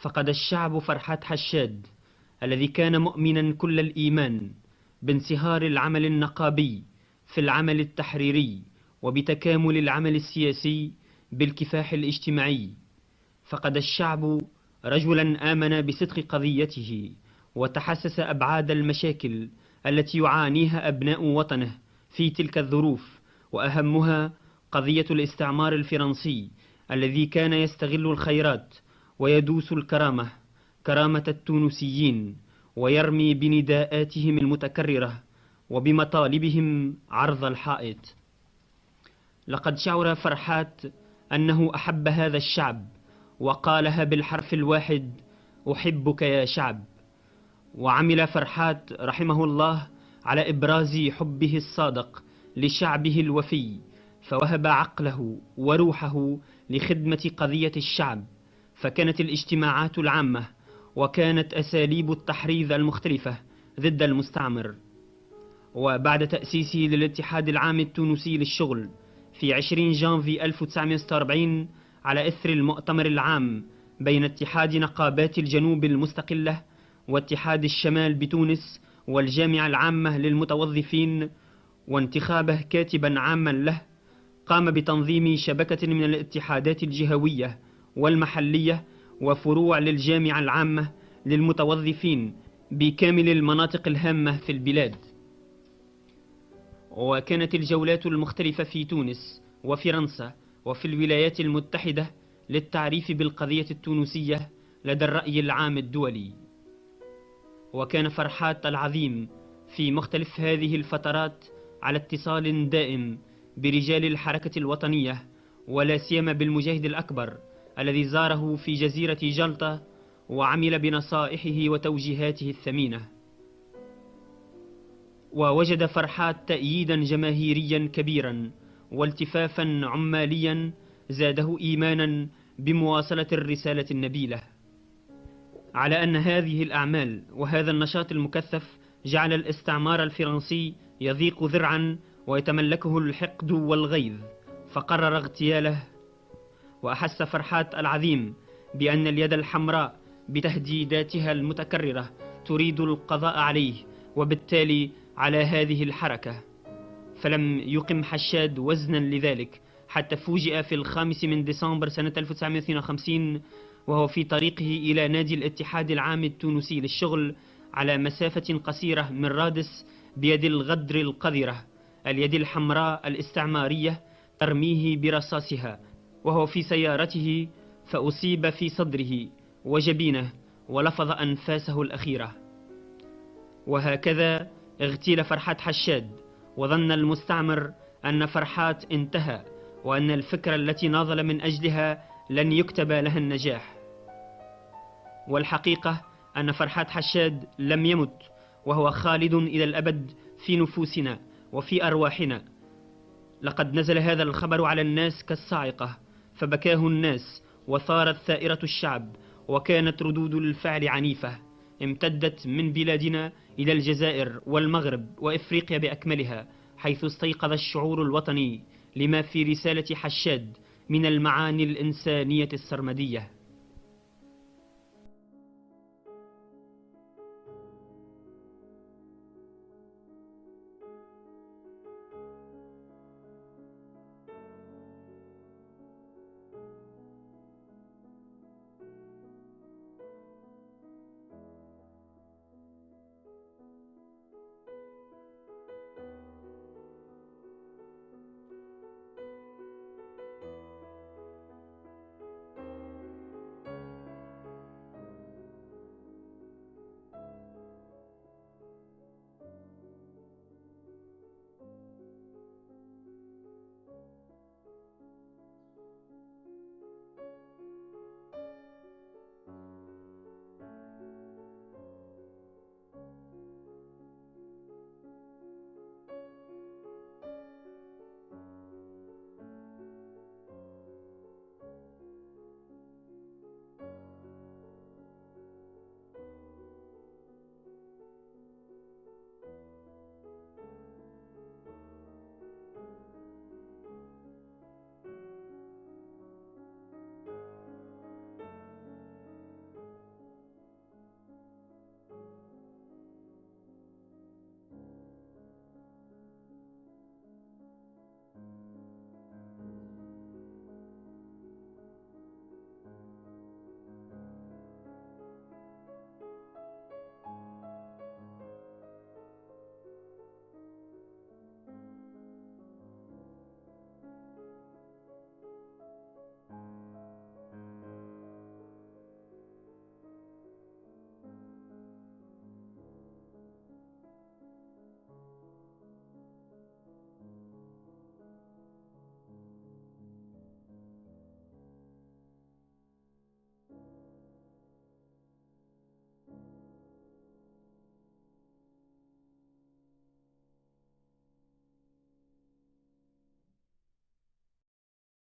فقد الشعب فرحات حشاد الذي كان مؤمنا كل الإيمان بانصهار العمل النقابي في العمل التحريري وبتكامل العمل السياسي بالكفاح الاجتماعي. فقد الشعب رجلا آمن بصدق قضيته وتحسس أبعاد المشاكل التي يعانيها أبناء وطنه في تلك الظروف، وأهمها قضية الاستعمار الفرنسي الذي كان يستغل الخيرات ويدوس الكرامة، كرامة التونسيين، ويرمي بنداءاتهم المتكررة وبمطالبهم عرض الحائط. لقد شعر فرحات أنه أحب هذا الشعب وقالها بالحرف الواحد: أحبك يا شعب. وعمل فرحات رحمه الله على إبراز حبه الصادق لشعبه الوفي، فوهب عقله وروحه لخدمة قضية الشعب. فكانت الاجتماعات العامة وكانت أساليب التحريض المختلفة ضد المستعمر. وبعد تأسيسه للاتحاد العام التونسي للشغل في 20 جانفي 1946 على إثر المؤتمر العام بين اتحاد نقابات الجنوب المستقلة واتحاد الشمال بتونس والجامعة العامة للمتوظفين، وانتخابه كاتبا عاما له، قام بتنظيم شبكة من الاتحادات الجهوية والمحلية وفروع للجامعة العامة للمتوظفين بكامل المناطق الهامة في البلاد. وكانت الجولات المختلفة في تونس وفرنسا وفي الولايات المتحدة للتعريف بالقضية التونسية لدى الرأي العام الدولي. وكان فرحات العظيم في مختلف هذه الفترات على اتصال دائم برجال الحركة الوطنية، ولا سيما بالمجاهد الأكبر الذي زاره في جزيرة جلطة وعمل بنصائحه وتوجيهاته الثمينة. ووجد فرحات تأييدا جماهيريا كبيرا والتفافا عماليا زاده إيمانا بمواصلة الرسالة النبيلة، على أن هذه الأعمال وهذا النشاط المكثف جعل الاستعمار الفرنسي يضيق ذرعا ويتملكه الحقد والغيظ، فقرر اغتياله. وأحس فرحات العظيم بأن اليد الحمراء بتهديداتها المتكررة تريد القضاء عليه وبالتالي على هذه الحركة، فلم يقم حشاد وزنا لذلك حتى فوجئ في 5 ديسمبر سنة 1952 وهو في طريقه إلى نادي الاتحاد العام التونسي للشغل على مسافة قصيرة من رادس بيد الغدر القذرة، اليد الحمراء الاستعمارية، ترميه برصاصها وهو في سيارته، فأصيب في صدره وجبينه ولفظ أنفاسه الأخيرة. وهكذا اغتيل فرحات حشاد، وظن المستعمر أن فرحات انتهى وأن الفكرة التي ناضل من أجلها لن يكتب لها النجاح. والحقيقة أن فرحات حشاد لم يمت، وهو خالد إلى الأبد في نفوسنا وفي أرواحنا. لقد نزل هذا الخبر على الناس كالصاعقة، فبكاه الناس وثارت ثائرة الشعب، وكانت ردود الفعل عنيفة امتدت من بلادنا إلى الجزائر والمغرب وإفريقيا بأكملها، حيث استيقظ الشعور الوطني لما في رسالة حشاد من المعاني الإنسانية السرمدية.